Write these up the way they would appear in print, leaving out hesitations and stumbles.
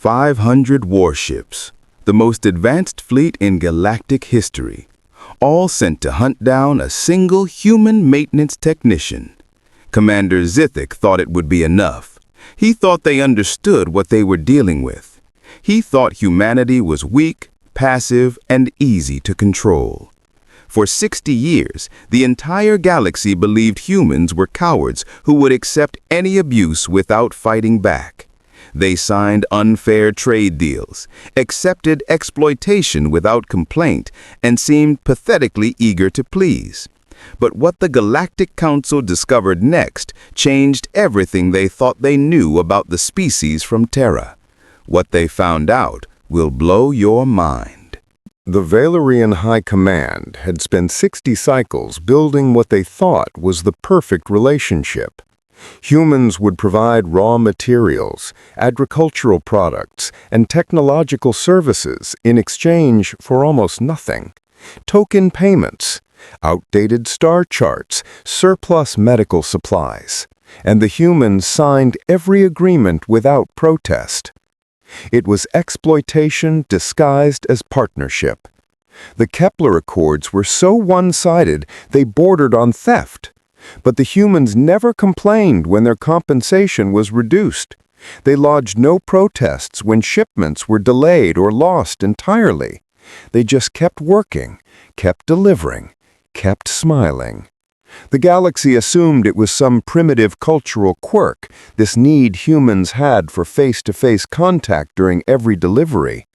500 warships, the most advanced fleet in galactic history, all sent to hunt down a single human maintenance technician. Commander Zthic thought it would be enough. He thought they understood what they were dealing with. He thought humanity was weak, passive, and easy to control. For 60 years, the entire galaxy believed humans were cowards who would accept any abuse without fighting back. They signed unfair trade deals, accepted exploitation without complaint, and seemed pathetically eager to please. But what the Galactic Council discovered next changed everything they thought they knew about the species from Terra. What they found out will blow your mind. The Valerian High Command had spent 60 cycles building what they thought was the perfect relationship. Humans would provide raw materials, agricultural products, and technological services in exchange for almost nothing. Token payments, outdated star charts, surplus medical supplies, and the humans signed every agreement without protest. It was exploitation disguised as partnership. The Kepler Accords were so one-sided they bordered on theft. But the humans never complained when their compensation was reduced. They lodged no protests when shipments were delayed or lost entirely. They just kept working, kept delivering, kept smiling. The galaxy assumed it was some primitive cultural quirk, this need humans had for face-to-face contact during every delivery.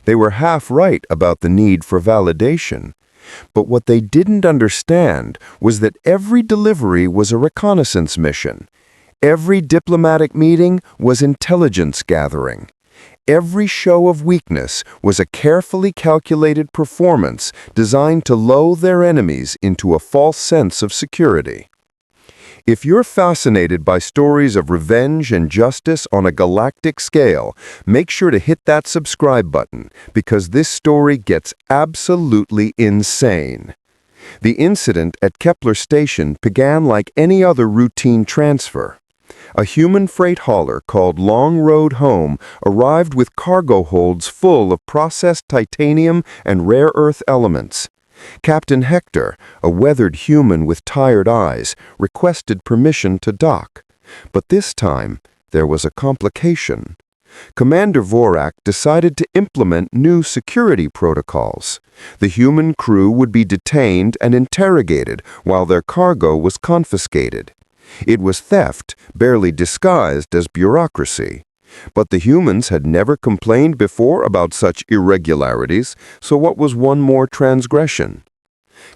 They were half right about the need for validation. But what they didn't understand was that every delivery was a reconnaissance mission. Every diplomatic meeting was intelligence gathering. Every show of weakness was a carefully calculated performance designed to lull their enemies into a false sense of security. If you're fascinated by stories of revenge and justice on a galactic scale, make sure to hit that subscribe button, because this story gets absolutely insane. The incident at Kepler Station began like any other routine transfer. A human freight hauler called Long Road Home arrived with cargo holds full of processed titanium and rare earth elements. Captain Hector, a weathered human with tired eyes, requested permission to dock. But this time, there was a complication. Commander Zthic decided to implement new security protocols. The human crew would be detained and interrogated while their cargo was confiscated. It was theft, barely disguised as bureaucracy. But the humans had never complained before about such irregularities, so what was one more transgression?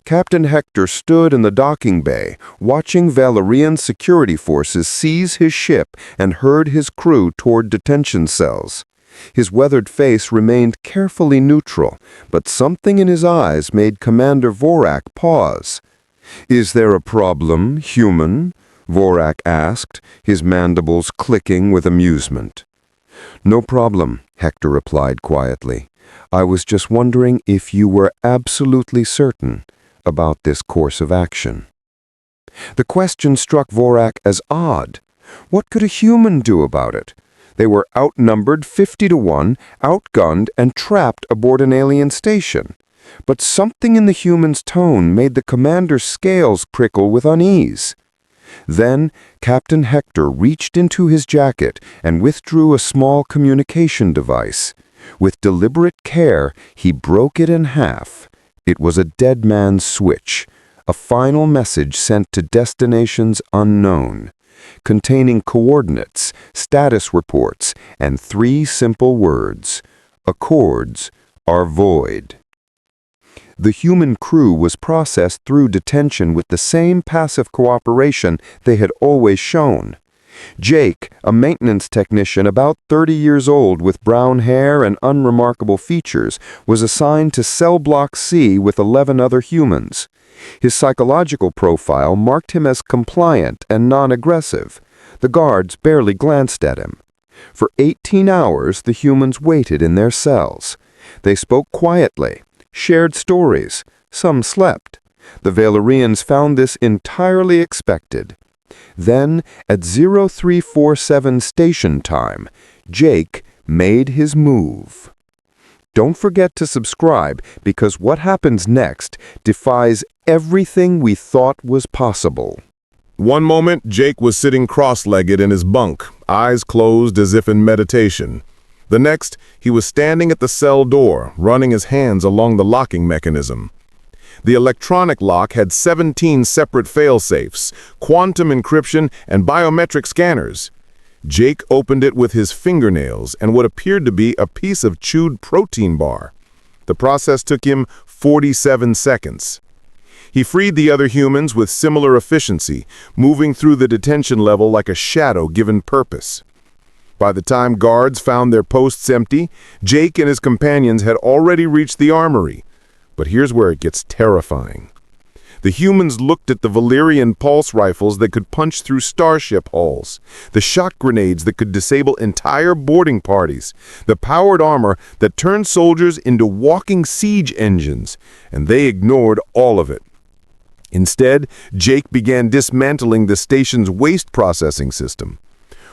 Captain Hector stood in the docking bay, watching Valerian security forces seize his ship and herd his crew toward detention cells. His weathered face remained carefully neutral, but something in his eyes made Commander Zthic pause. "Is there a problem, human?" Zthic asked, his mandibles clicking with amusement. "No problem," Hector replied quietly. "I was just wondering if you were absolutely certain about this course of action." The question struck Zthic as odd. What could a human do about it? They were outnumbered 50-1, outgunned, and trapped aboard an alien station. But something in the human's tone made the commander's scales prickle with unease. Then Captain Hector reached into his jacket and withdrew a small communication device. With deliberate care, he broke it in half. It was a dead man's switch, a final message sent to destinations unknown, containing coordinates, status reports, and 3 simple words: "Accords are void." The human crew was processed through detention with the same passive cooperation they had always shown. Jake, a maintenance technician about 30 years old with brown hair and unremarkable features, was assigned to Cell Block C with 11 other humans. His psychological profile marked him as compliant and non-aggressive. The guards barely glanced at him. For 18 hours, the humans waited in their cells. They spoke quietly, shared stories. Some slept. The Valerians found this entirely expected. Then, at 0347 station time, Jake, made his move. Don't forget to subscribe, because what happens next defies everything we thought was possible. One moment, Jake was sitting cross-legged in his bunk, eyes closed as if in meditation. The next, he was standing at the cell door, running his hands along the locking mechanism. The electronic lock had 17 separate fail-safes, quantum encryption, and biometric scanners. Jake opened it with his fingernails and what appeared to be a piece of chewed protein bar. The process took him 47 seconds. He freed the other humans with similar efficiency, moving through the detention level like a shadow given purpose. By the time guards found their posts empty, Jake and his companions had already reached the armory. But here's where it gets terrifying. The humans looked at the Valyrian pulse rifles that could punch through starship hulls, the shock grenades that could disable entire boarding parties, the powered armor that turned soldiers into walking siege engines, and they ignored all of it. Instead, Jake began dismantling the station's waste processing system.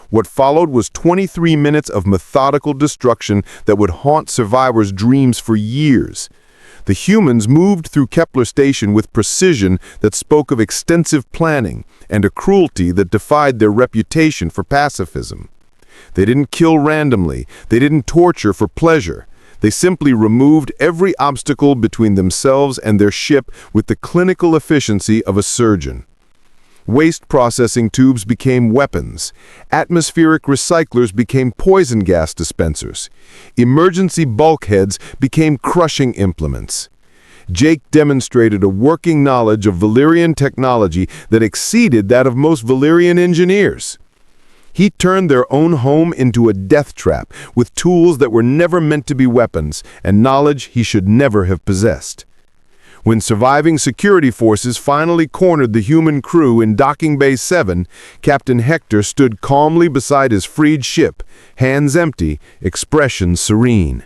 What followed was 23 minutes of methodical destruction that would haunt survivors' dreams for years. The humans moved through Kepler Station with precision that spoke of extensive planning and a cruelty that defied their reputation for pacifism. They didn't kill randomly. They didn't torture for pleasure. They simply removed every obstacle between themselves and their ship with the clinical efficiency of a surgeon. Waste processing tubes became weapons. Atmospheric recyclers became poison gas dispensers. Emergency bulkheads became crushing implements. Jake demonstrated a working knowledge of Valyrian technology that exceeded that of most Valyrian engineers. He turned their own home into a death trap with tools that were never meant to be weapons and knowledge he should never have possessed. When surviving security forces finally cornered the human crew in Docking Bay 7, Captain Hector stood calmly beside his freed ship, hands empty, expression serene.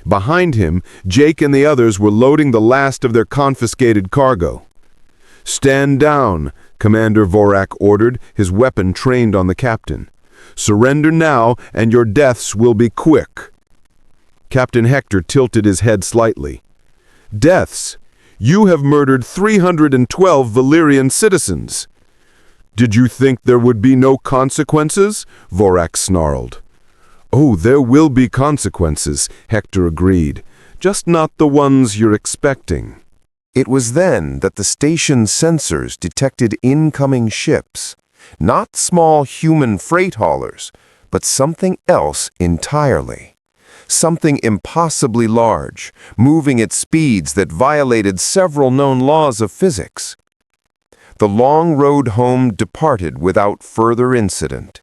Behind him, Jake and the others were loading the last of their confiscated cargo. "Stand down," Commander Zthic ordered, his weapon trained on the captain. "Surrender now, and your deaths will be quick." Captain Hector tilted his head slightly. "Deaths? You have murdered 312 Valyrian citizens." "Did you think there would be no consequences?" Zthic snarled. "Oh, there will be consequences," Hector agreed. "Just not the ones you're expecting." It was then that the station's sensors detected incoming ships. Not small human freight haulers, but something else entirely. Something impossibly large, moving at speeds that violated several known laws of physics. The long road home departed without further incident.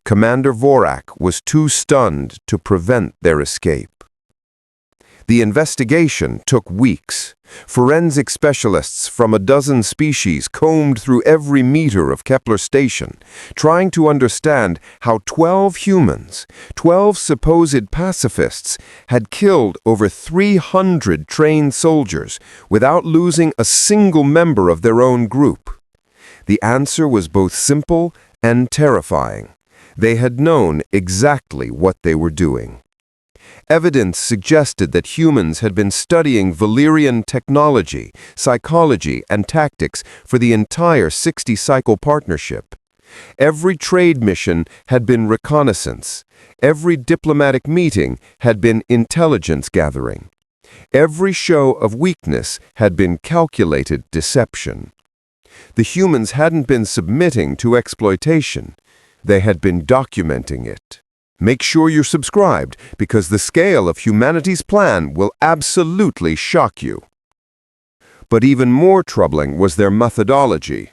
Commander Zthic was too stunned to prevent their escape. The investigation took weeks. Forensic specialists from a dozen species combed through every meter of Kepler Station, trying to understand how 12 humans, 12 supposed pacifists, had killed over 300 trained soldiers without losing a single member of their own group. The answer was both simple and terrifying. They had known exactly what they were doing. Evidence suggested that humans had been studying Valyrian technology, psychology, and tactics for the entire 60-cycle partnership. Every trade mission had been reconnaissance. Every diplomatic meeting had been intelligence gathering. Every show of weakness had been calculated deception. The humans hadn't been submitting to exploitation. They had been documenting it. Make sure you're subscribed, because the scale of humanity's plan will absolutely shock you. But even more troubling was their methodology.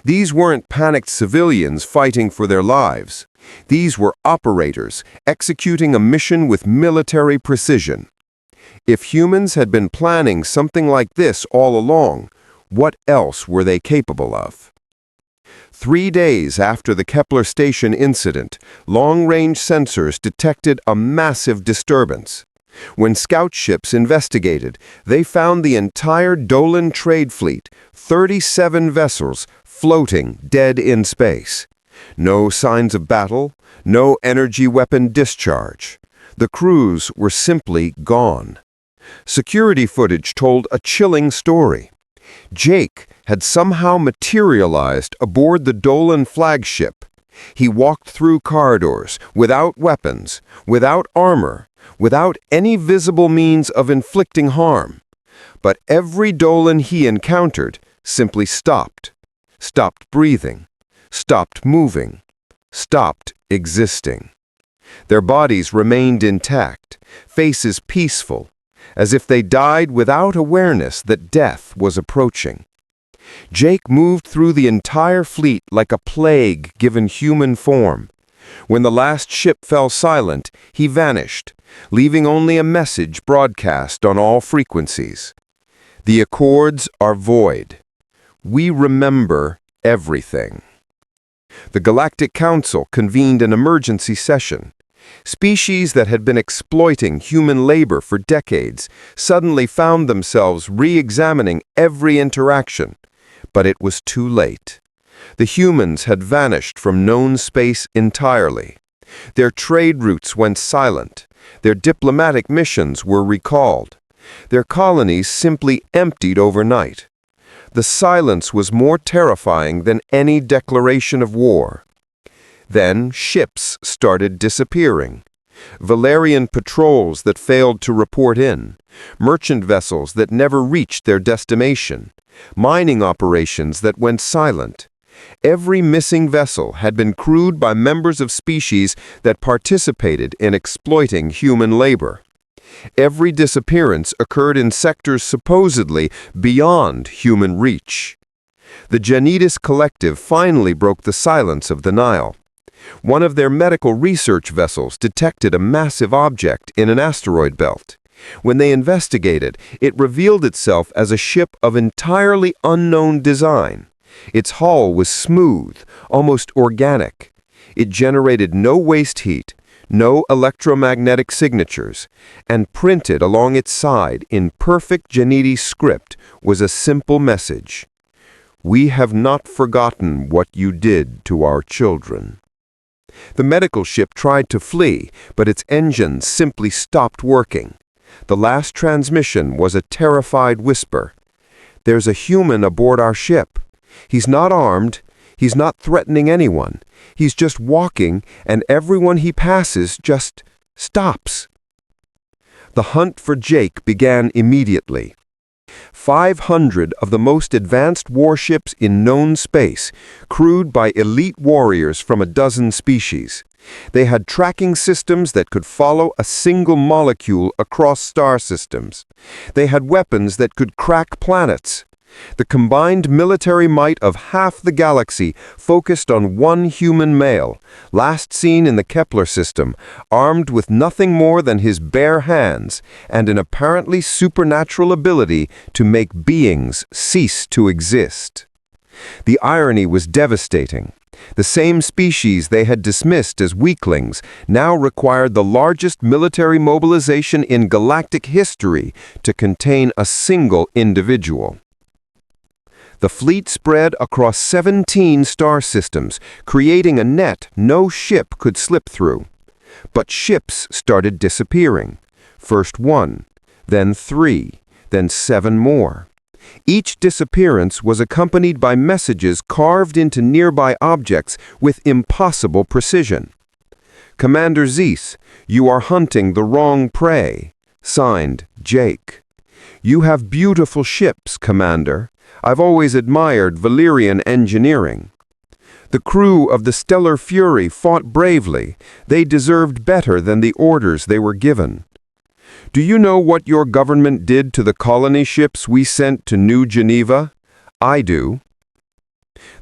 These weren't panicked civilians fighting for their lives. These were operators executing a mission with military precision. If humans had been planning something like this all along, what else were they capable of? 3 days after the Kepler Station incident, long-range sensors detected a massive disturbance. When scout ships investigated, they found the entire Dolan trade fleet, 37 vessels, floating dead in space. No signs of battle, no energy weapon discharge. The crews were simply gone. Security footage told a chilling story. Jake had somehow materialized aboard the Dolan flagship. He walked through corridors without weapons, without armor, without any visible means of inflicting harm. But every Dolan he encountered simply stopped breathing, stopped moving, stopped existing. Their bodies remained intact, faces peaceful, as if they died without awareness that death was approaching. Jake moved through the entire fleet like a plague given human form. When the last ship fell silent, he vanished, leaving only a message broadcast on all frequencies. The accords are void. We remember everything. The Galactic Council convened an emergency session. Species that had been exploiting human labor for decades suddenly found themselves re-examining every interaction. But it was too late. The humans had vanished from known space entirely. Their trade routes went silent. Their diplomatic missions were recalled. Their colonies simply emptied overnight. The silence was more terrifying than any declaration of war. Then ships started disappearing. Valerian patrols that failed to report in, merchant vessels that never reached their destination, mining operations that went silent. Every missing vessel had been crewed by members of species that participated in exploiting human labor. Every disappearance occurred in sectors supposedly beyond human reach. The Janitas Collective finally broke the silence of the Nile. One of their medical research vessels detected a massive object in an asteroid belt. When they investigated, it revealed itself as a ship of entirely unknown design. Its hull was smooth, almost organic. It generated no waste heat, no electromagnetic signatures, and printed along its side in perfect Janiti script was a simple message. "We have not forgotten what you did to our children." The medical ship tried to flee, but its engines simply stopped working. The last transmission was a terrified whisper. "There's a human aboard our ship. He's not armed. He's not threatening anyone. He's just walking, and everyone he passes just stops." The hunt for Jake began immediately. 500 of the most advanced warships in known space, crewed by elite warriors from a dozen species. They had tracking systems that could follow a single molecule across star systems. They had weapons that could crack planets. The combined military might of half the galaxy focused on one human male, last seen in the Kepler system, armed with nothing more than his bare hands and an apparently supernatural ability to make beings cease to exist. The irony was devastating. The same species they had dismissed as weaklings now required the largest military mobilization in galactic history to contain a single individual. The fleet spread across 17 star systems, creating a net no ship could slip through. But ships started disappearing. First one, then 3, then 7 more. Each disappearance was accompanied by messages carved into nearby objects with impossible precision. "Commander Zthic, you are hunting the wrong prey." Signed, Jake. "You have beautiful ships, Commander. I've always admired Valerian engineering." The crew of the Stellar Fury fought bravely. They deserved better than the orders they were given. "Do you know what your government did to the colony ships we sent to New Geneva?" "I do."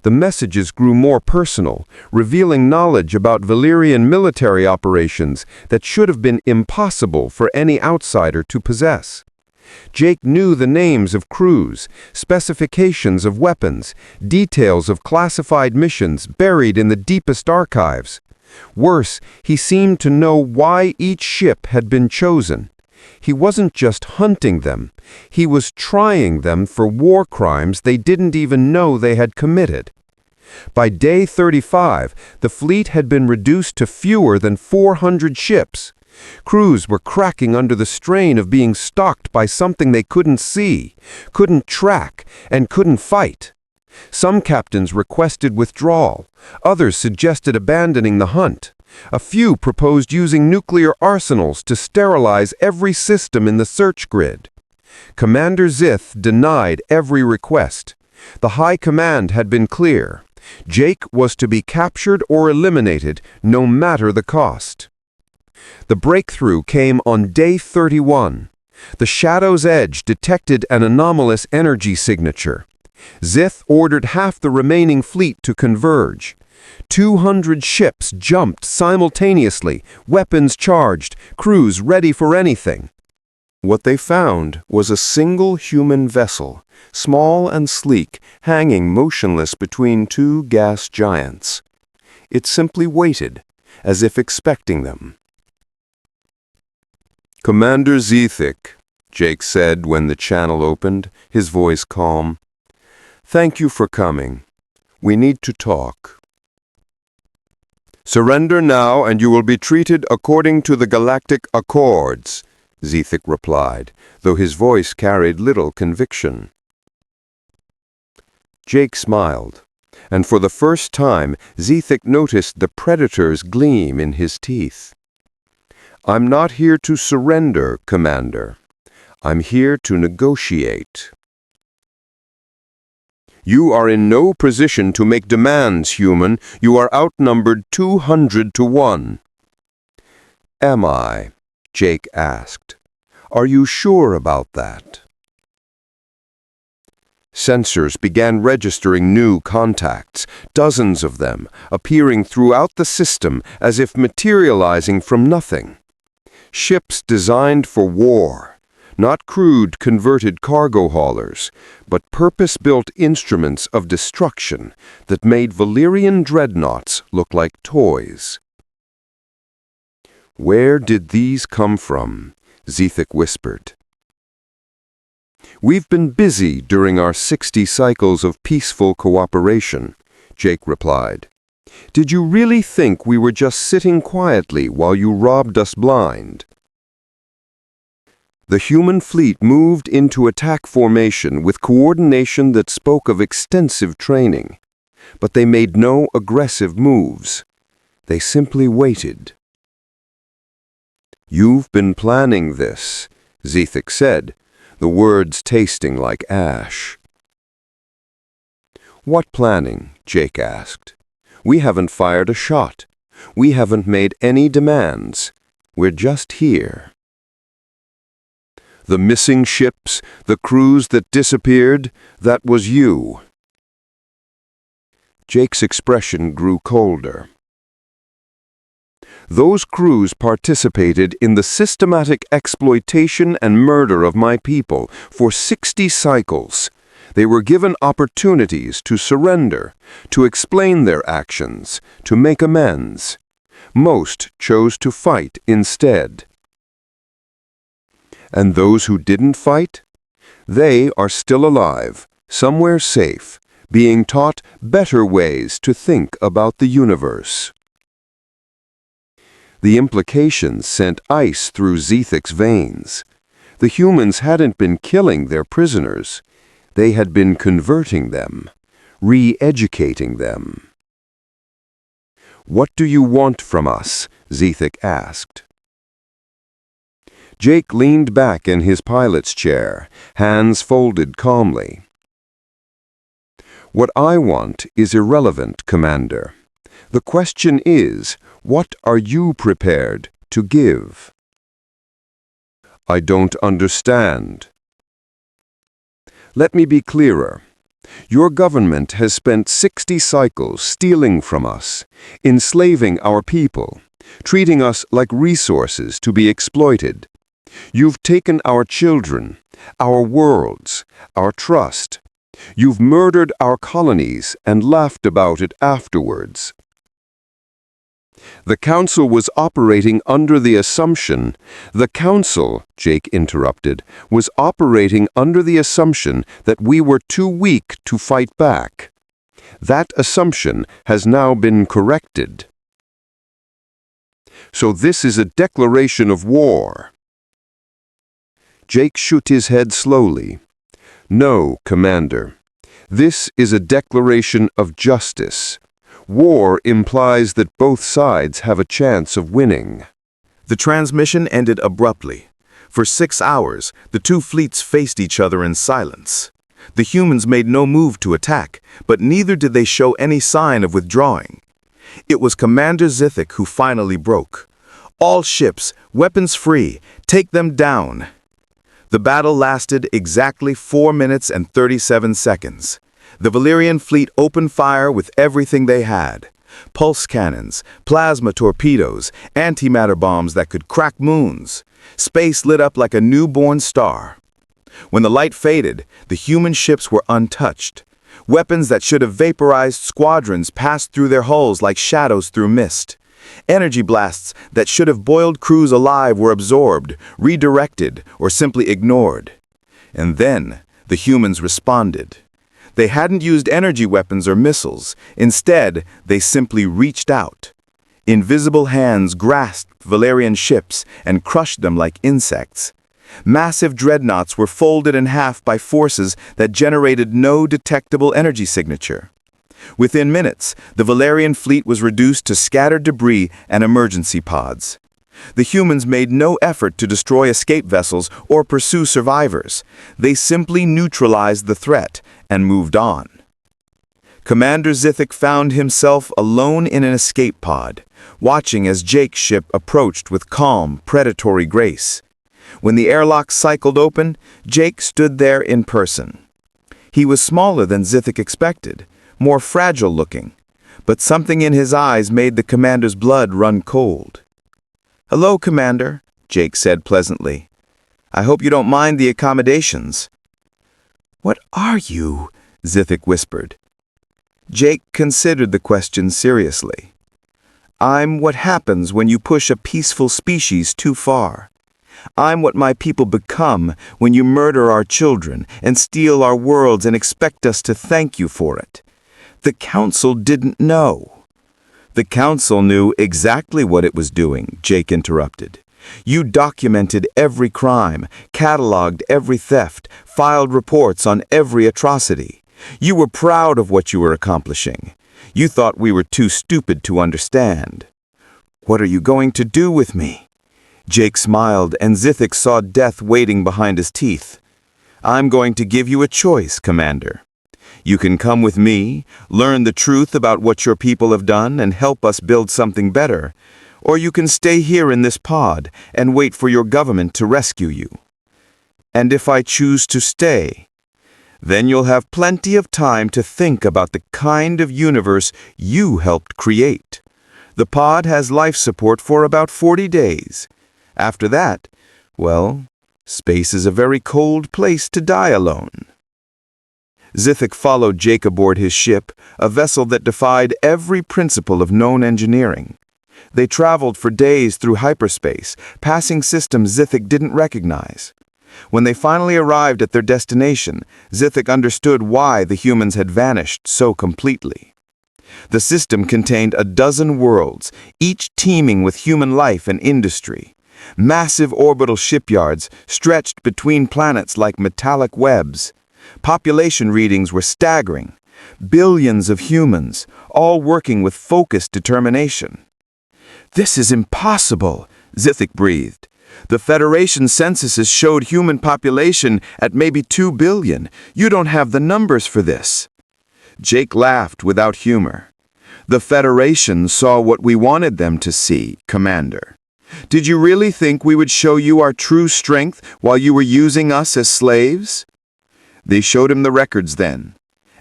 The messages grew more personal, revealing knowledge about Valerian military operations that should have been impossible for any outsider to possess. Jake knew the names of crews, specifications of weapons, details of classified missions buried in the deepest archives. Worse, he seemed to know why each ship had been chosen. He wasn't just hunting them, he was trying them for war crimes they didn't even know they had committed. By day 35, the fleet had been reduced to fewer than 400 ships. Crews were cracking under the strain of being stalked by something they couldn't see, couldn't track, and couldn't fight. Some captains requested withdrawal, others suggested abandoning the hunt. A few proposed using nuclear arsenals to sterilize every system in the search grid. Commander Zthic denied every request. The High Command had been clear. Jake was to be captured or eliminated, no matter the cost. The breakthrough came on day 31. The Shadow's Edge detected an anomalous energy signature. Zthic ordered half the remaining fleet to converge. 200 ships jumped simultaneously, weapons charged, crews ready for anything. What they found was a single human vessel, small and sleek, hanging motionless between two gas giants. It simply waited, as if expecting them. "Commander Zthic," Jake said when the channel opened, his voice calm. "Thank you for coming. We need to talk." "Surrender now and you will be treated according to the Galactic Accords," Zthic replied, though his voice carried little conviction. Jake smiled, and for the first time Zthic noticed the predator's gleam in his teeth. "I'm not here to surrender, Commander. I'm here to negotiate." "You are in no position to make demands, human. You are outnumbered 200 to 1. "Am I?" Jake asked. "Are you sure about that?" Sensors began registering new contacts, dozens of them, appearing throughout the system as if materializing from nothing. Ships designed for war, not crude converted cargo haulers, but purpose-built instruments of destruction that made Valyrian dreadnoughts look like toys. "Where did these come from?" Zthic whispered. "We've been busy during our 60 cycles of peaceful cooperation," Jake replied. "Did you really think we were just sitting quietly while you robbed us blind?" The human fleet moved into attack formation with coordination that spoke of extensive training. But they made no aggressive moves. They simply waited. "You've been planning this," Zthic said, the words tasting like ash. "What planning?" Jake asked. "We haven't fired a shot. We haven't made any demands. We're just here." "The missing ships, the crews that disappeared, that was you." Jake's expression grew colder. "Those crews participated in the systematic exploitation and murder of my people for 60 cycles. They were given opportunities to surrender, to explain their actions, to make amends. Most chose to fight instead. And those who didn't fight? They are still alive, somewhere safe, being taught better ways to think about the universe." The implications sent ice through Zthic's veins. The humans hadn't been killing their prisoners. They had been converting them, re-educating them. "What do you want from us?" Zthic asked. Jake leaned back in his pilot's chair, hands folded calmly. "What I want is irrelevant, Commander. The question is, what are you prepared to give?" "I don't understand." "Let me be clearer. Your government has spent 60 cycles stealing from us, enslaving our people, treating us like resources to be exploited. You've taken our children, our worlds, our trust. You've murdered our colonies and laughed about it afterwards. The Council was operating under the assumption, Jake interrupted, was operating under the assumption that we were too weak to fight back. That assumption has now been corrected." So this is a declaration of war. Jake shook his head slowly. No, Commander. This is a declaration of justice. War implies that both sides have a chance of winning. The transmission ended abruptly. For 6 hours, the two fleets faced each other in silence. The humans made no move to attack, but neither did they show any sign of withdrawing. It was Commander Zthic who finally broke. All ships, weapons free, take them down. The battle lasted exactly 4 minutes and 37 seconds. The Valyrian fleet opened fire with everything they had. Pulse cannons, plasma torpedoes, antimatter bombs that could crack moons. Space lit up like a newborn star. When the light faded, the human ships were untouched. Weapons that should have vaporized squadrons passed through their hulls like shadows through mist. Energy blasts that should have boiled crews alive were absorbed, redirected, or simply ignored. And then the humans responded. They hadn't used energy weapons or missiles. Instead, they simply reached out. Invisible hands grasped Valyrian ships and crushed them like insects. Massive dreadnoughts were folded in half by forces that generated no detectable energy signature. Within minutes, the Valyrian fleet was reduced to scattered debris and emergency pods. The humans made no effort to destroy escape vessels or pursue survivors. They simply neutralized the threat and moved on. Commander Zthic found himself alone in an escape pod, watching as Jake's ship approached with calm, predatory grace. When the airlock cycled open, Jake stood there in person. He was smaller than Zthic expected, more fragile looking, but something in his eyes made the commander's blood run cold. "Hello, Commander," Jake said pleasantly. "I hope you don't mind the accommodations." "What are you?" Zthic whispered. Jake considered the question seriously. "I'm what happens when you push a peaceful species too far. I'm what my people become when you murder our children and steal our worlds and expect us to thank you for it. The Council didn't know." "The Council knew exactly what it was doing," Jake interrupted. "You documented every crime, cataloged every theft, filed reports on every atrocity. You were proud of what you were accomplishing. You thought we were too stupid to understand." "What are you going to do with me?" Jake smiled, and Zthic saw death waiting behind his teeth. "I'm going to give you a choice, Commander. You can come with me, learn the truth about what your people have done, and help us build something better. Or you can stay here in this pod and wait for your government to rescue you. And if I choose to stay, then you'll have plenty of time to think about the kind of universe you helped create. The pod has life support for about 40 days. After that, well, space is a very cold place to die alone." Zthic followed Jake aboard his ship, a vessel that defied every principle of known engineering. They traveled for days through hyperspace, passing systems Zthic didn't recognize. When they finally arrived at their destination, Zthic understood why the humans had vanished so completely. The system contained a dozen worlds, each teeming with human life and industry. Massive orbital shipyards stretched between planets like metallic webs. Population readings were staggering. Billions of humans, all working with focused determination. "This is impossible," Zthic breathed. "The Federation censuses showed human population at maybe 2 billion. You don't have the numbers for this." Jake laughed without humor. "The Federation saw what we wanted them to see, Commander. Did you really think we would show you our true strength while you were using us as slaves?" They showed him the records then.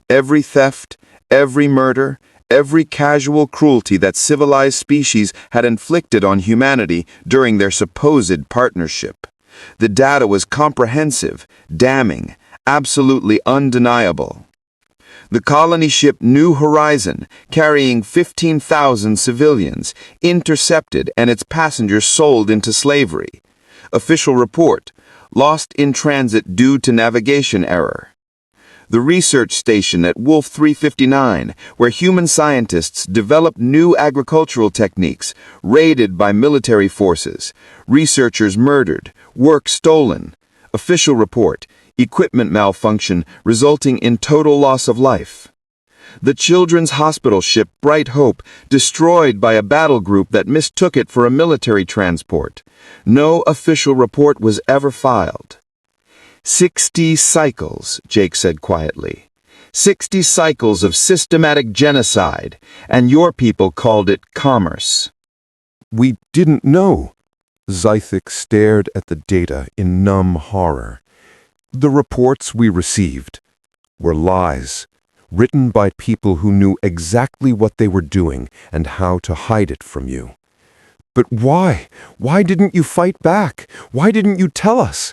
Every theft, every murder, every casual cruelty that civilized species had inflicted on humanity during their supposed partnership. The data was comprehensive, damning, absolutely undeniable. The colony ship New Horizon, carrying 15,000 civilians, intercepted and its passengers sold into slavery. Official report: lost in transit due to navigation error. The research station at Wolf 359, where human scientists developed new agricultural techniques, raided by military forces, researchers murdered, work stolen. Official report, equipment malfunction resulting in total loss of life. The children's hospital ship Bright Hope destroyed by a battle group that mistook it for a military transport. No official report was ever filed. 60 cycles, Jake said quietly. 60 cycles of systematic genocide, and your people called it commerce. We didn't know. Zthic stared at the data in numb horror. The reports we received were lies, written by people who knew exactly what they were doing and how to hide it from you. But why? Why didn't you fight back? Why didn't you tell us?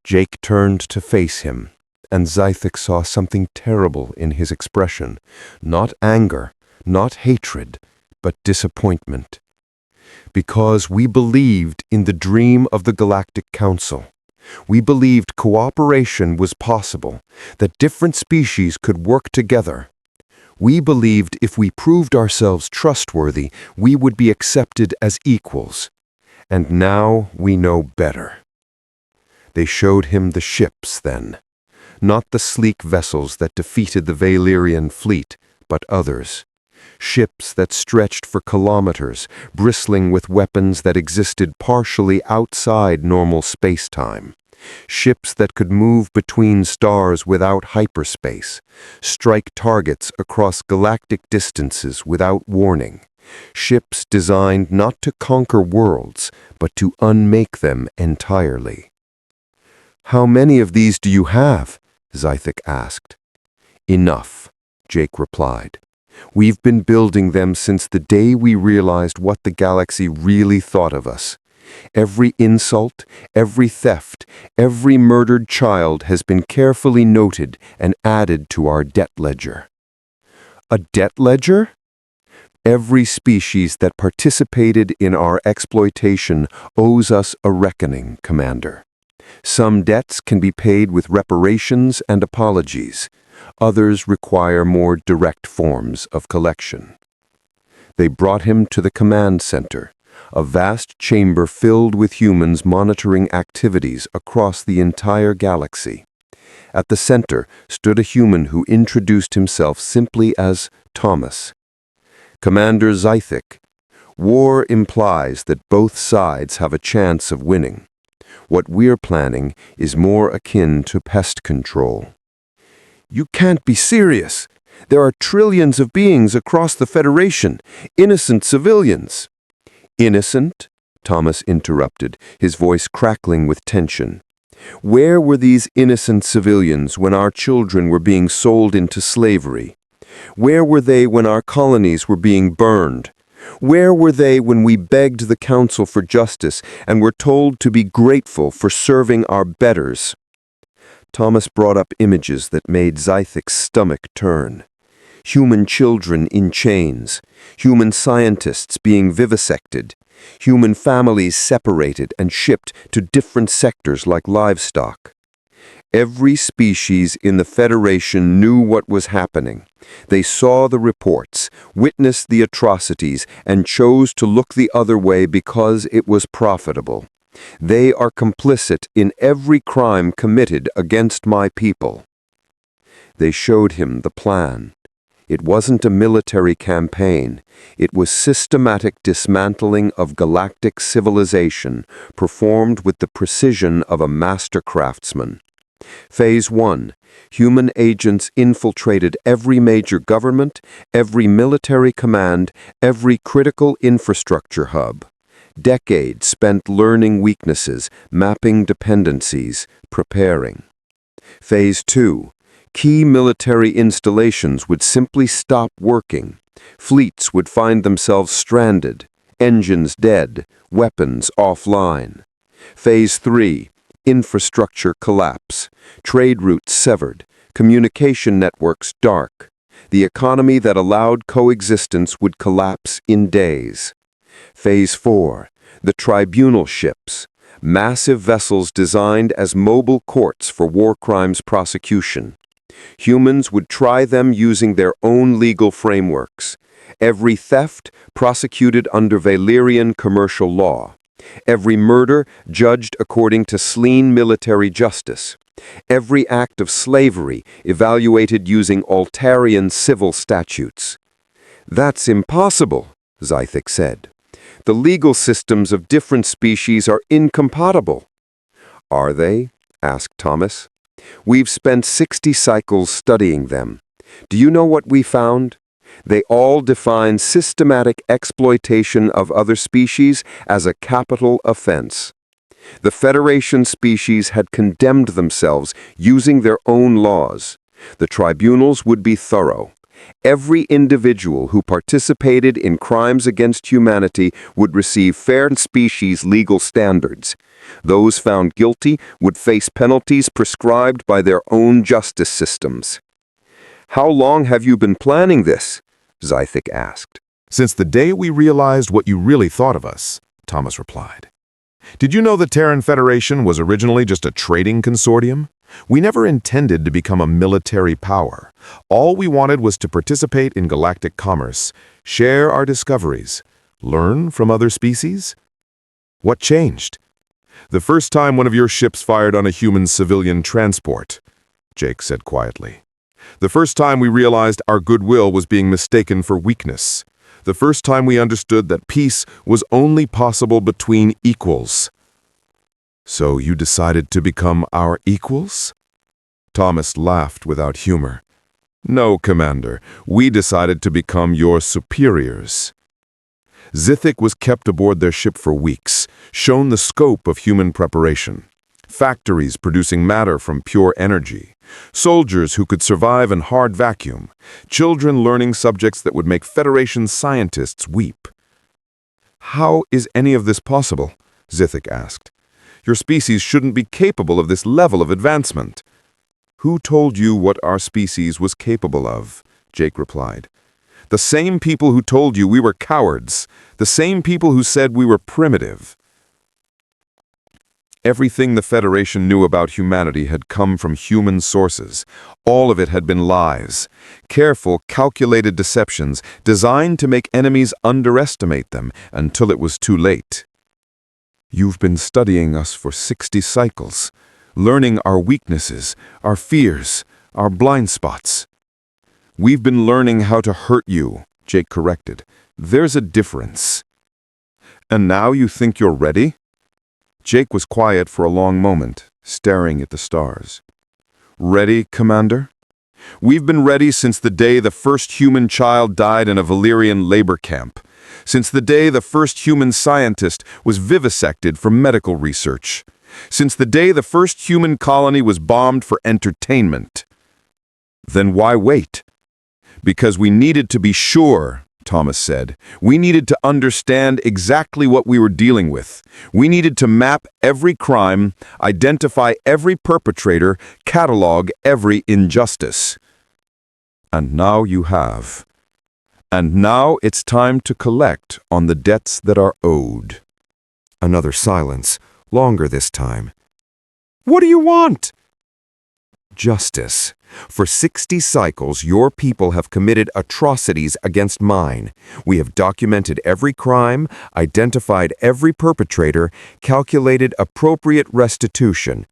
Jake turned to face him, and Zthic saw something terrible in his expression. Not anger, not hatred, but disappointment. Because we believed in the dream of the Galactic Council. We believed cooperation was possible, that different species could work together. We believed if we proved ourselves trustworthy, we would be accepted as equals. And now we know better. They showed him the ships then, not the sleek vessels that defeated the Valyrian fleet, but others. Ships that stretched for kilometers, bristling with weapons that existed partially outside normal space-time. Ships that could move between stars without hyperspace, strike targets across galactic distances without warning. Ships designed not to conquer worlds, but to unmake them entirely. "How many of these do you have?" Zthic asked. "Enough," Jake replied. "We've been building them since the day we realized what the galaxy really thought of us. Every insult, every theft, every murdered child has been carefully noted and added to our debt ledger." "A debt ledger?" "Every species that participated in our exploitation owes us a reckoning, Commander. Some debts can be paid with reparations and apologies. Others require more direct forms of collection." They brought him to the command center, a vast chamber filled with humans monitoring activities across the entire galaxy. At the center stood a human who introduced himself simply as Thomas. "Commander Zthic, war implies that both sides have a chance of winning. What we're planning is more akin to pest control." "You can't be serious. There are trillions of beings across the Federation, innocent civilians." "Innocent?" Thomas interrupted, his voice crackling with tension. "Where were these innocent civilians when our children were being sold into slavery? Where were they when our colonies were being burned? Where were they when we begged the Council for justice and were told to be grateful for serving our betters?" Thomas brought up images that made Zthic's stomach turn. Human children in chains, human scientists being vivisected, human families separated and shipped to different sectors like livestock. Every species in the Federation knew what was happening. They saw the reports, witnessed the atrocities, and chose to look the other way because it was profitable. They are complicit in every crime committed against my people. They showed him the plan. It wasn't a military campaign. It was systematic dismantling of galactic civilization, performed with the precision of a master craftsman. Phase 1. Human agents infiltrated every major government, every military command, every critical infrastructure hub. Decades spent learning weaknesses, mapping dependencies, preparing. Phase 2. Key military installations would simply stop working. Fleets would find themselves stranded, engines dead, weapons offline. Phase 3. Infrastructure collapse, trade routes severed, communication networks dark. The economy that allowed coexistence would collapse in days. Phase 4. The tribunal ships, massive vessels designed as mobile courts for war crimes prosecution. Humans would try them using their own legal frameworks. Every theft prosecuted under Valerian commercial law. Every murder judged according to Slean military justice. Every act of slavery evaluated using Altarian civil statutes. "That's impossible," Zthic said. "The legal systems of different species are incompatible." "Are they?" asked Thomas. "We've spent 60 cycles studying them. Do you know what we found? They all define systematic exploitation of other species as a capital offense. The Federation species had condemned themselves using their own laws. The tribunals would be thorough. Every individual who participated in crimes against humanity would receive fair species legal standards. Those found guilty would face penalties prescribed by their own justice systems." "How long have you been planning this?" Zthic asked. "Since the day we realized what you really thought of us," Thomas replied. "Did you know the Terran Federation was originally just a trading consortium? We never intended to become a military power. All we wanted was to participate in galactic commerce, share our discoveries, learn from other species." "What changed?" "The first time one of your ships fired on a human civilian transport," Jake said quietly. "The first time we realized our goodwill was being mistaken for weakness. The first time we understood that peace was only possible between equals." "So you decided to become our equals?" Thomas laughed without humor. "No, Commander. We decided to become your superiors." Zthic was kept aboard their ship for weeks, shown the scope of human preparation. Factories producing matter from pure energy. Soldiers who could survive in hard vacuum. Children learning subjects that would make Federation scientists weep. "How is any of this possible?" Zthic asked. "Your species shouldn't be capable of this level of advancement." "Who told you what our species was capable of?" Jake replied. "The same people who told you we were cowards. The same people who said we were primitive." Everything the Federation knew about humanity had come from human sources. All of it had been lies. Careful, calculated deceptions designed to make enemies underestimate them until it was too late. "You've been studying us for 60 cycles, learning our weaknesses, our fears, our blind spots." "We've been learning how to hurt you," Jake corrected. "There's a difference." "And now you think you're ready?" Jake was quiet for a long moment, staring at the stars. "Ready, Commander? We've been ready since the day the first human child died in a Valerian labor camp, since the day the first human scientist was vivisected for medical research, since the day the first human colony was bombed for entertainment." "Then why wait?" "Because we needed to be sure," Thomas said. "We needed to understand exactly what we were dealing with. We needed to map every crime, identify every perpetrator, catalog every injustice." "And now you have. And now it's time to collect on the debts that are owed." Another silence, longer this time. "What do you want?" "Justice. For 60 cycles, your people have committed atrocities against mine. We have documented every crime, identified every perpetrator, calculated appropriate restitution.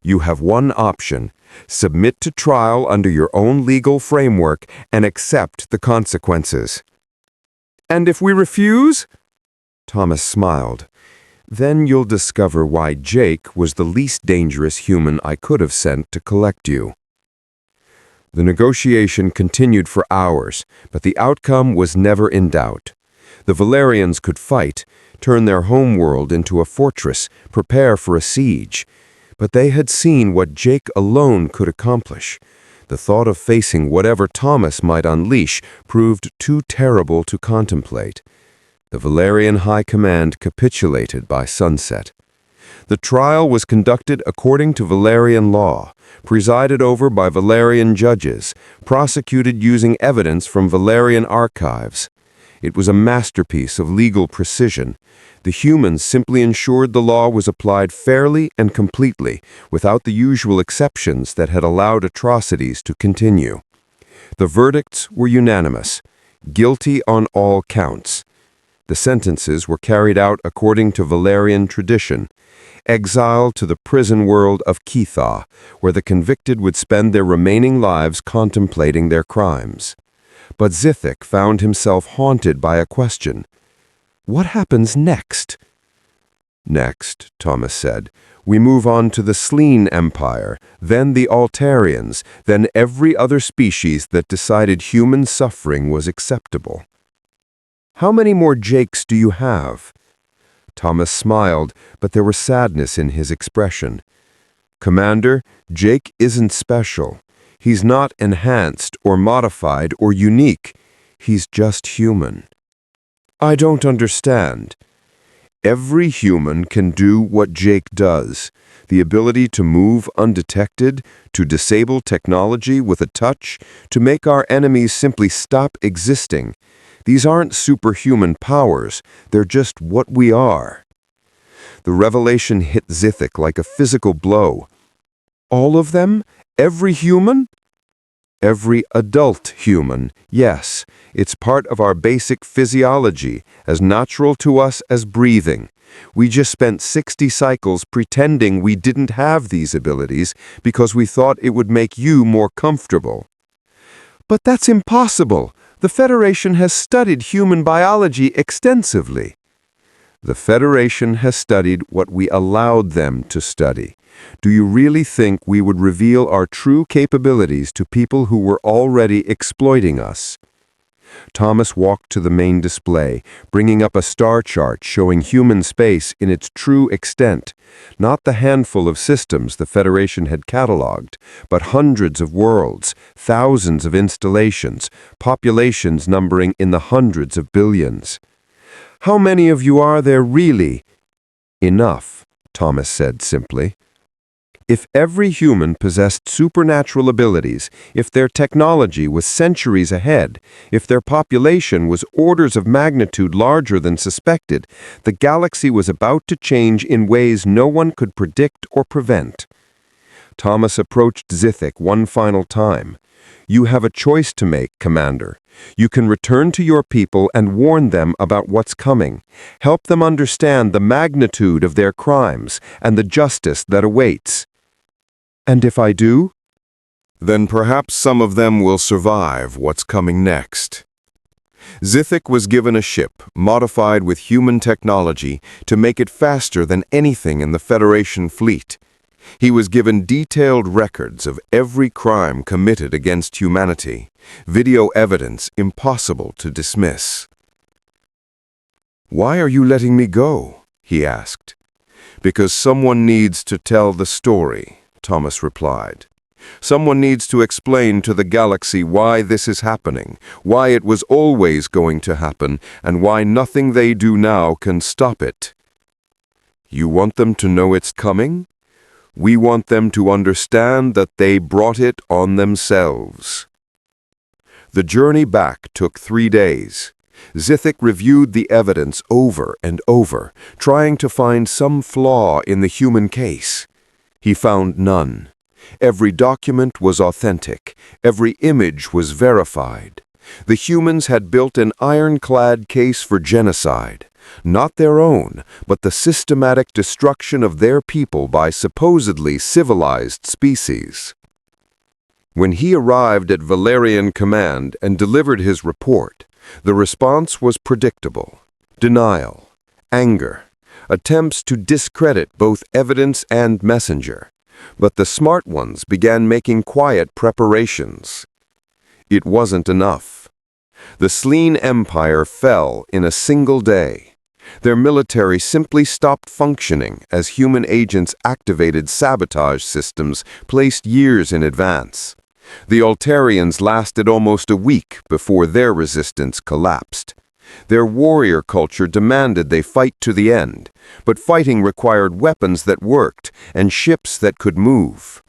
You have one option: submit to trial under your own legal framework and accept the consequences." "And if we refuse?" Thomas smiled. "Then you'll discover why Jake was the least dangerous human I could have sent to collect you." The negotiation continued for hours, but the outcome was never in doubt. The Valerians could fight, turn their homeworld into a fortress, prepare for a siege. But they had seen what Jake alone could accomplish. The thought of facing whatever Thomas might unleash proved too terrible to contemplate. The Valerian High Command capitulated by sunset. The trial was conducted according to Valerian law, presided over by Valerian judges, prosecuted using evidence from Valerian archives. It was a masterpiece of legal precision. The humans simply ensured the law was applied fairly and completely, without the usual exceptions that had allowed atrocities to continue. The verdicts were unanimous, guilty on all counts. The sentences were carried out according to Valerian tradition, exile to the prison world of Ketha, where the convicted would spend their remaining lives contemplating their crimes. But Zthic found himself haunted by a question. What happens next? Next, Thomas said, we move on to the Sleen Empire, then the Altarians, then every other species that decided human suffering was acceptable. How many more Jakes do you have? Thomas smiled, but there was sadness in his expression. Commander, Jake isn't special. He's not enhanced or modified or unique. He's just human. I don't understand. Every human can do what Jake does. The ability to move undetected, to disable technology with a touch, to make our enemies simply stop existing. These aren't superhuman powers. They're just what we are. The revelation hit Zthic like a physical blow. All of them? Every human? Every adult human, yes. It's part of our basic physiology, as natural to us as breathing. We just spent 60 cycles pretending we didn't have these abilities because we thought it would make you more comfortable. But that's impossible. The Federation has studied human biology extensively. The Federation has studied what we allowed them to study. Do you really think we would reveal our true capabilities to people who were already exploiting us? Thomas walked to the main display, bringing up a star chart showing human space in its true extent, not the handful of systems the Federation had catalogued, but hundreds of worlds, thousands of installations, populations numbering in the hundreds of billions. How many of you are there really? Enough, Thomas said simply. If every human possessed supernatural abilities, if their technology was centuries ahead, if their population was orders of magnitude larger than suspected, the galaxy was about to change in ways no one could predict or prevent. Thomas approached Zthic one final time. You have a choice to make, Commander. You can return to your people and warn them about what's coming. Help them understand the magnitude of their crimes and the justice that awaits. And if I do? Then perhaps some of them will survive what's coming next. Zthic was given a ship modified with human technology to make it faster than anything in the Federation fleet. He was given detailed records of every crime committed against humanity, video evidence impossible to dismiss. "Why are you letting me go?" he asked. "Because someone needs to tell the story," Thomas replied. "Someone needs to explain to the galaxy why this is happening, why it was always going to happen, and why nothing they do now can stop it." "You want them to know it's coming? We want them to understand that they brought it on themselves." The journey back took 3 days. Zthic reviewed the evidence over and over, trying to find some flaw in the human case. He found none. Every document was authentic. Every image was verified. The humans had built an ironclad case for genocide. Not their own, but the systematic destruction of their people by supposedly civilized species. When he arrived at Valerian Command and delivered his report, the response was predictable. Denial, anger, attempts to discredit both evidence and messenger. But the smart ones began making quiet preparations. It wasn't enough. The Sleen Empire fell in a single day. Their military simply stopped functioning as human agents activated sabotage systems placed years in advance. The Altarians lasted almost a week before their resistance collapsed. Their warrior culture demanded they fight to the end, but fighting required weapons that worked and ships that could move.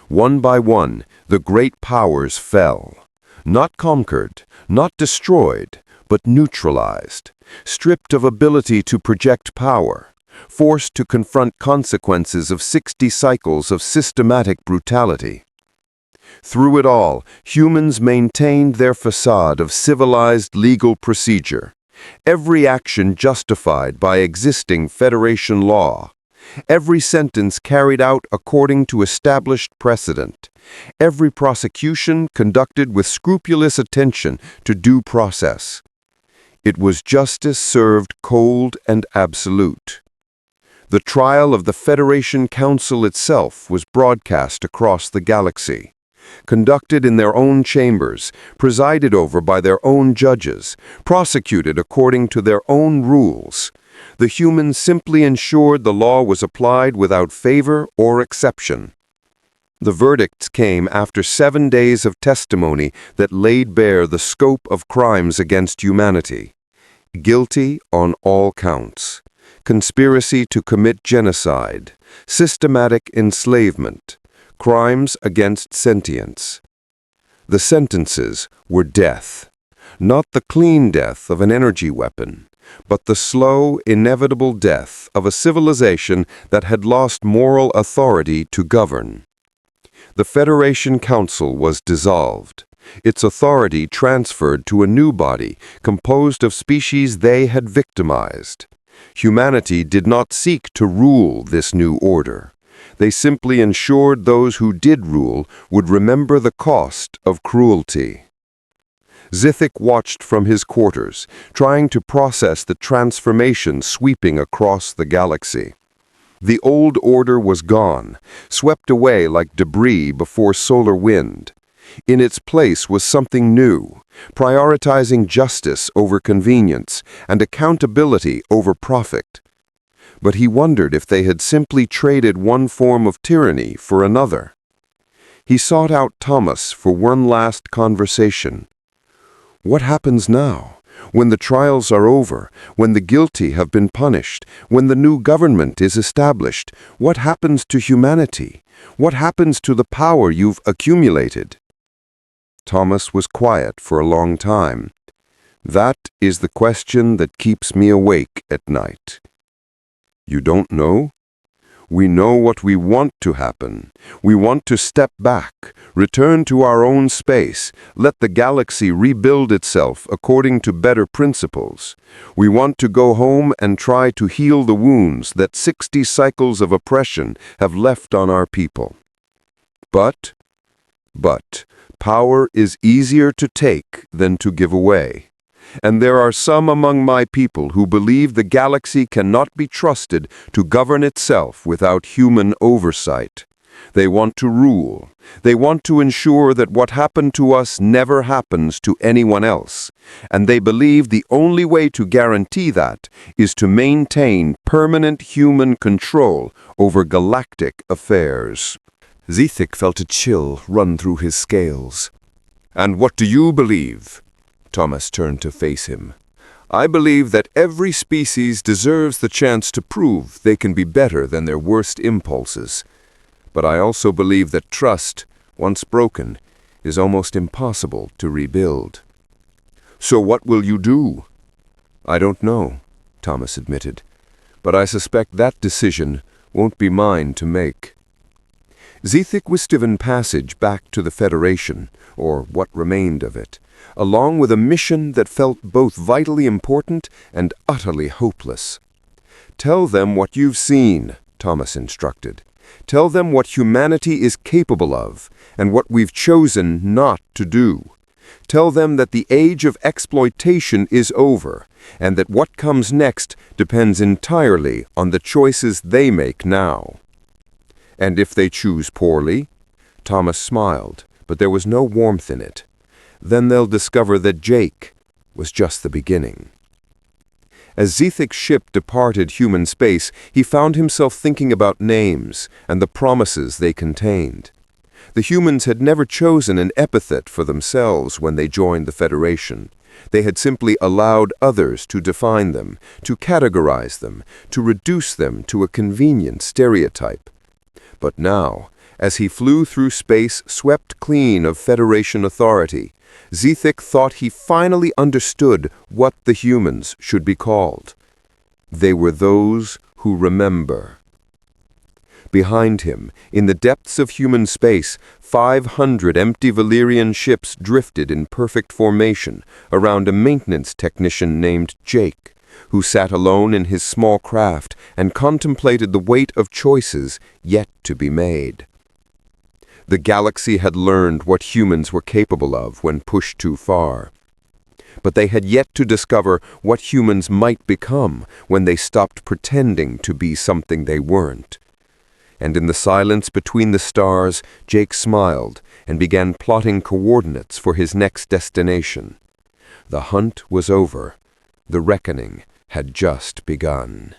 One by one, the great powers fell. Not conquered, not destroyed, but neutralized, stripped of ability to project power, forced to confront consequences of 60 cycles of systematic brutality. Through it all, humans maintained their facade of civilized legal procedure, every action justified by existing Federation law, every sentence carried out according to established precedent, every prosecution conducted with scrupulous attention to due process. It was justice served cold and absolute. The trial of the Federation Council itself was broadcast across the galaxy, conducted in their own chambers, presided over by their own judges, prosecuted according to their own rules. The humans simply ensured the law was applied without favor or exception. The verdicts came after 7 days of testimony that laid bare the scope of crimes against humanity. Guilty on all counts. Conspiracy to commit genocide, systematic enslavement, crimes against sentience. The sentences were death, not the clean death of an energy weapon, but the slow, inevitable death of a civilization that had lost moral authority to govern. The Federation Council was dissolved, its authority transferred to a new body composed of species they had victimized. Humanity did not seek to rule this new order. They simply ensured those who did rule would remember the cost of cruelty. Zthic watched from his quarters, trying to process the transformation sweeping across the galaxy. The old order was gone, swept away like debris before solar wind. In its place was something new, prioritizing justice over convenience and accountability over profit. But he wondered if they had simply traded one form of tyranny for another. He sought out Thomas for one last conversation. What happens now, when the trials are over, when the guilty have been punished, when the new government is established? What happens to humanity? What happens to the power you've accumulated? Thomas was quiet for a long time. That is the question that keeps me awake at night. You don't know? We know what we want to happen. We want to step back, return to our own space, let the galaxy rebuild itself according to better principles. We want to go home and try to heal the wounds that 60 cycles of oppression have left on our people. But, power is easier to take than to give away. And there are some among my people who believe the galaxy cannot be trusted to govern itself without human oversight. They want to rule. They want to ensure that what happened to us never happens to anyone else. And they believe the only way to guarantee that is to maintain permanent human control over galactic affairs. Zthic felt a chill run through his scales. And what do you believe? Thomas turned to face him. I believe that every species deserves the chance to prove they can be better than their worst impulses. But I also believe that trust, once broken, is almost impossible to rebuild. So what will you do? I don't know, Thomas admitted, but I suspect that decision won't be mine to make. Zthic was given passage back to the Federation, or what remained of it, along with a mission that felt both vitally important and utterly hopeless. Tell them what you've seen, Thomas instructed. Tell them what humanity is capable of, and what we've chosen not to do. Tell them that the age of exploitation is over, and that what comes next depends entirely on the choices they make now. And if they choose poorly? Thomas smiled, but there was no warmth in it. Then they'll discover that Jake was just the beginning. As Zthic's ship departed human space, he found himself thinking about names and the promises they contained. The humans had never chosen an epithet for themselves when they joined the Federation. They had simply allowed others to define them, to categorize them, to reduce them to a convenient stereotype. But now, as he flew through space swept clean of Federation authority, Zthic thought he finally understood what the humans should be called. They were those who remember. Behind him, in the depths of human space, 500 empty Valyrian ships drifted in perfect formation around a maintenance technician named Jake, who sat alone in his small craft and contemplated the weight of choices yet to be made. The galaxy had learned what humans were capable of when pushed too far. But they had yet to discover what humans might become when they stopped pretending to be something they weren't. And in the silence between the stars, Jake smiled and began plotting coordinates for his next destination. The hunt was over. The reckoning had just begun.